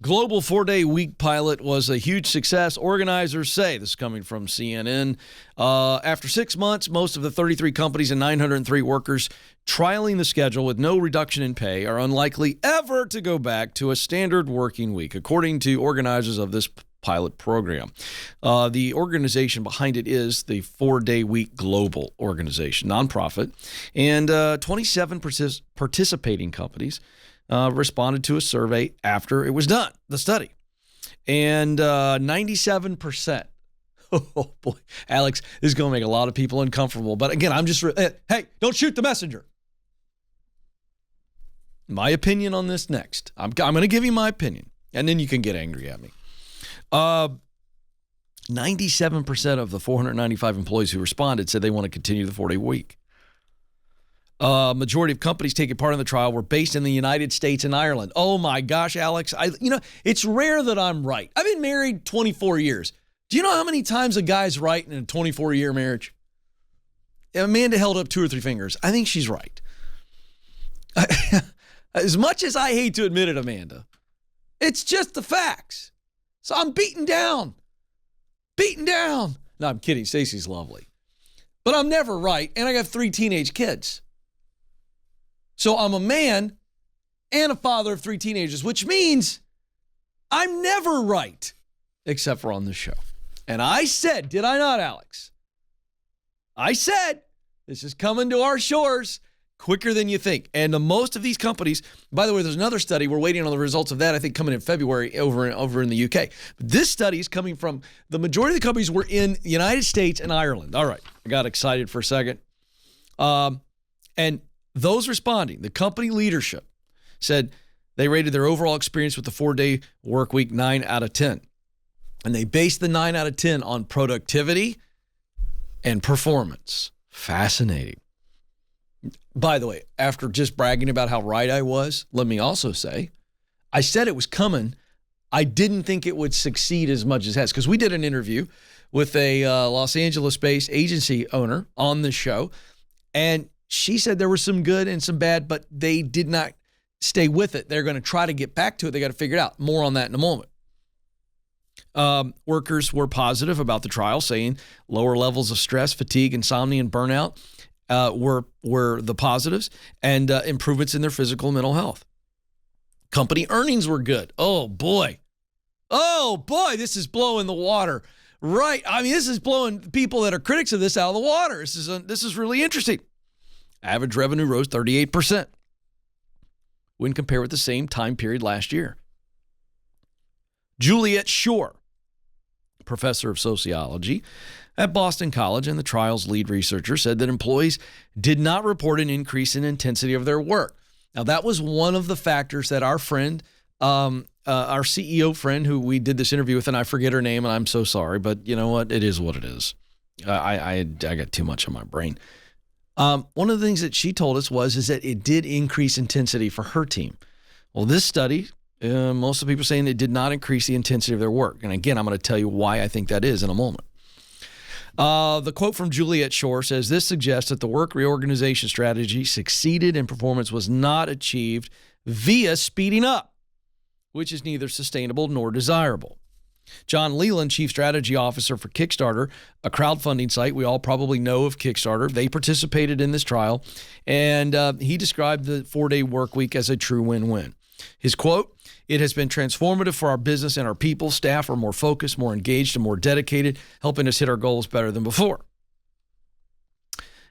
Global 4-day week pilot was a huge success. Organizers say, this is coming from CNN, after 6 months, most of the 33 companies and 903 workers trialing the schedule with no reduction in pay are unlikely ever to go back to a standard working week, according to organizers of this pilot program. The organization behind it is the 4-day week global organization, nonprofit, and 27 participating companies responded to a survey after it was done, the study. And 97%. Oh, boy. Alex, this is going to make a lot of people uncomfortable. But again, I'm just, hey, don't shoot the messenger. My opinion on this next. I'm going to give you my opinion, and then you can get angry at me. 97% of the 495 employees who responded said they want to continue the 4-day week. Majority of companies taking part in the trial were based in the United States and Ireland. Oh my gosh, Alex, it's rare that I'm right. I've been married 24 years. Do you know how many times a guy's right in a 24-year marriage? Amanda held up 2 or 3 fingers. I think she's right. As much as I hate to admit it, Amanda, it's just the facts. So I'm beaten down. No, I'm kidding. Stacey's lovely. But I'm never right, and I got 3 teenage kids. So I'm a man and a father of 3 teenagers, which means I'm never right, except for on this show. And I said, did I not, Alex? I said, this is coming to our shores quicker than you think. And the most of these companies, by the way, there's another study. We're waiting on the results of that, I think, coming in February over in the UK. This study is coming from the majority of the companies were in the United States and Ireland. All right. I got excited for a second. And those responding, the company leadership, said they rated their overall experience with the 4-day work week 9 out of 10. And they based the 9 out of 10 on productivity and performance. Fascinating. By the way, after just bragging about how right I was, let me also say, I said it was coming. I didn't think it would succeed as much as it has, because we did an interview with a Los Angeles-based agency owner on the show, and she said there was some good and some bad, but they did not stay with it. They're going to try to get back to it. They got to figure it out. More on that in a moment. Workers were positive about the trial, saying lower levels of stress, fatigue, insomnia, and burnout were the positives, and improvements in their physical and mental health. Company earnings were good. Oh, boy, this is blowing the water. Right. I mean, this is blowing people that are critics of this out of the water. This is really interesting. Average revenue rose 38% when compared with the same time period last year. Juliet Shore, professor of sociology at Boston College and the trial's lead researcher, said that employees did not report an increase in intensity of their work. Now, that was one of the factors that our friend, our CEO friend who we did this interview with, and I forget her name, and I'm so sorry, but you know what? It is what it is. I got too much on my brain. One of the things that she told us is that it did increase intensity for her team. Well, this study, most of the people are saying it did not increase the intensity of their work. And again, I'm going to tell you why I think that is in a moment. The quote from Juliet Shore says, this suggests that the work reorganization strategy succeeded and performance was not achieved via speeding up, which is neither sustainable nor desirable. John Leland, Chief Strategy Officer for Kickstarter, a crowdfunding site we all probably know of Kickstarter. They participated in this trial, and he described the 4-day work week as a true win-win. His quote, it has been transformative for our business and our people. Staff are more focused, more engaged, and more dedicated, helping us hit our goals better than before.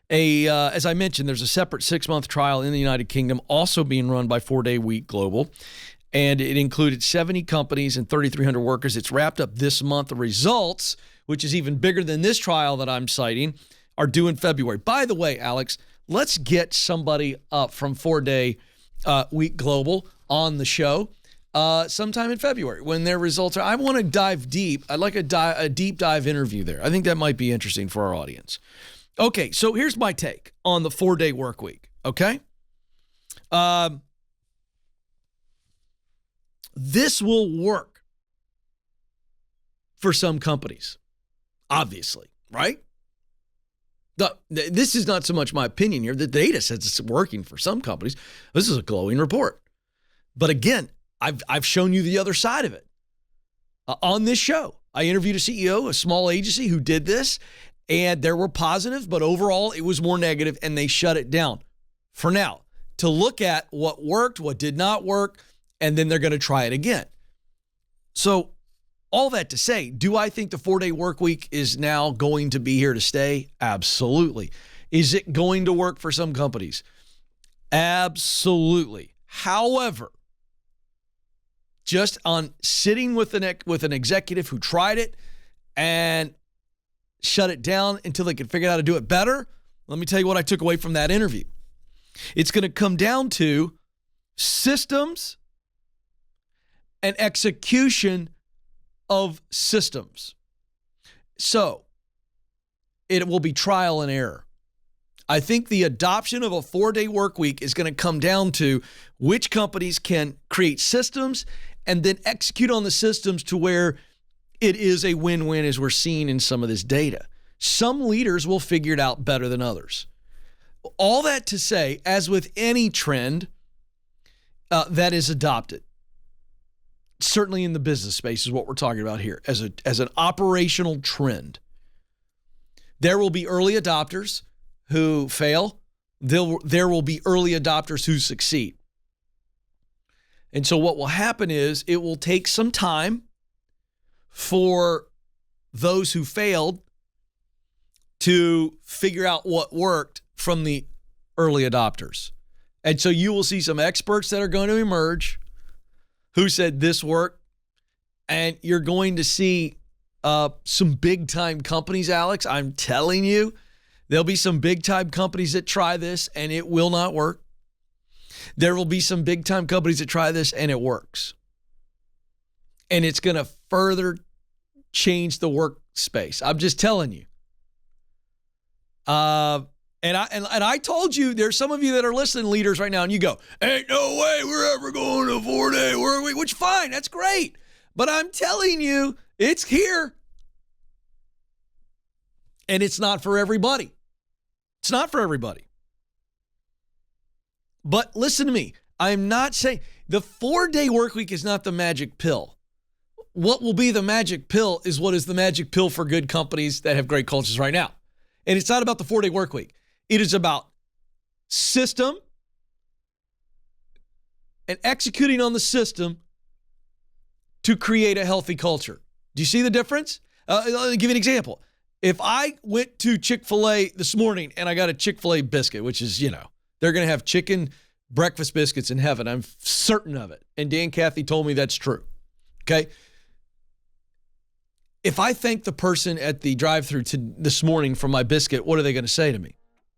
As I mentioned, there's a separate 6-month trial in the United Kingdom also being run by 4-day week Global. And it included 70 companies and 3,300 workers. It's wrapped up this month. The results, which is even bigger than this trial that I'm citing, are due in February. By the way, Alex, let's get somebody up from 4-day week Global on the show sometime in February when their results are. I want to dive deep. I'd like a deep dive interview there. I think that might be interesting for our audience. Okay, so here's my take on the 4-day work week, okay? This will work for some companies, obviously, right? This is not so much my opinion here. The data says it's working for some companies. This is a glowing report. But again, I've shown you the other side of it. On this show, I interviewed a CEO of a small agency who did this, and there were positives, but overall it was more negative, and they shut it down for now to look at what worked, what did not work, and then they're going to try it again. So all that to say, do I think the 4-day work week is now going to be here to stay? Absolutely. Is it going to work for some companies? Absolutely. However, just on sitting with an executive who tried it and shut it down until they could figure out how to do it better, let me tell you what I took away from that interview. It's going to come down to systems and execution of systems. So it will be trial and error. I think the adoption of a 4-day work week is going to come down to which companies can create systems and then execute on the systems to where it is a win-win, as we're seeing in some of this data. Some leaders will figure it out better than others. All that to say, as with any trend that is adopted, certainly in the business space is what we're talking about here, as an operational trend, there will be early adopters who fail. There will be early adopters who succeed. And so what will happen is it will take some time for those who failed to figure out what worked from the early adopters. And so you will see some experts that are going to emerge who said this worked, and you're going to see some big-time companies, Alex. I'm telling you, there'll be some big-time companies that try this, and it will not work. There will be some big-time companies that try this, and it works. And it's going to further change the workspace. I'm just telling you. And I told you, there's some of you that are listening, leaders right now, and you go, ain't no way we're ever going to a 4-day work week, which fine, that's great. But I'm telling you, it's here. And it's not for everybody. It's not for everybody. But listen to me. I'm not saying the 4-day work week is not the magic pill. What will be the magic pill is what is the magic pill for good companies that have great cultures right now. And it's not about the 4-day work week. It is about system and executing on the system to create a healthy culture. Do you see the difference? Let me give you an example. If I went to Chick-fil-A this morning and I got a Chick-fil-A biscuit, which is, they're going to have chicken breakfast biscuits in heaven. I'm certain of it. And Dan Cathy told me that's true. Okay? If I thank the person at the drive-thru this morning for my biscuit, what are they going to say to me?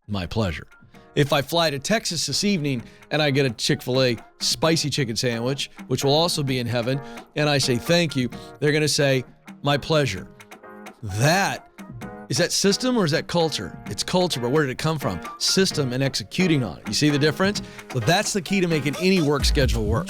My pleasure. If I fly to Texas this evening and I get a Chick-fil-A spicy chicken sandwich, which will also be in heaven, and I say thank you, they're going to say, my pleasure. Is that system or is that culture? It's culture, but where did it come from? System and executing on it. You see the difference? So that's the key to making any work schedule work.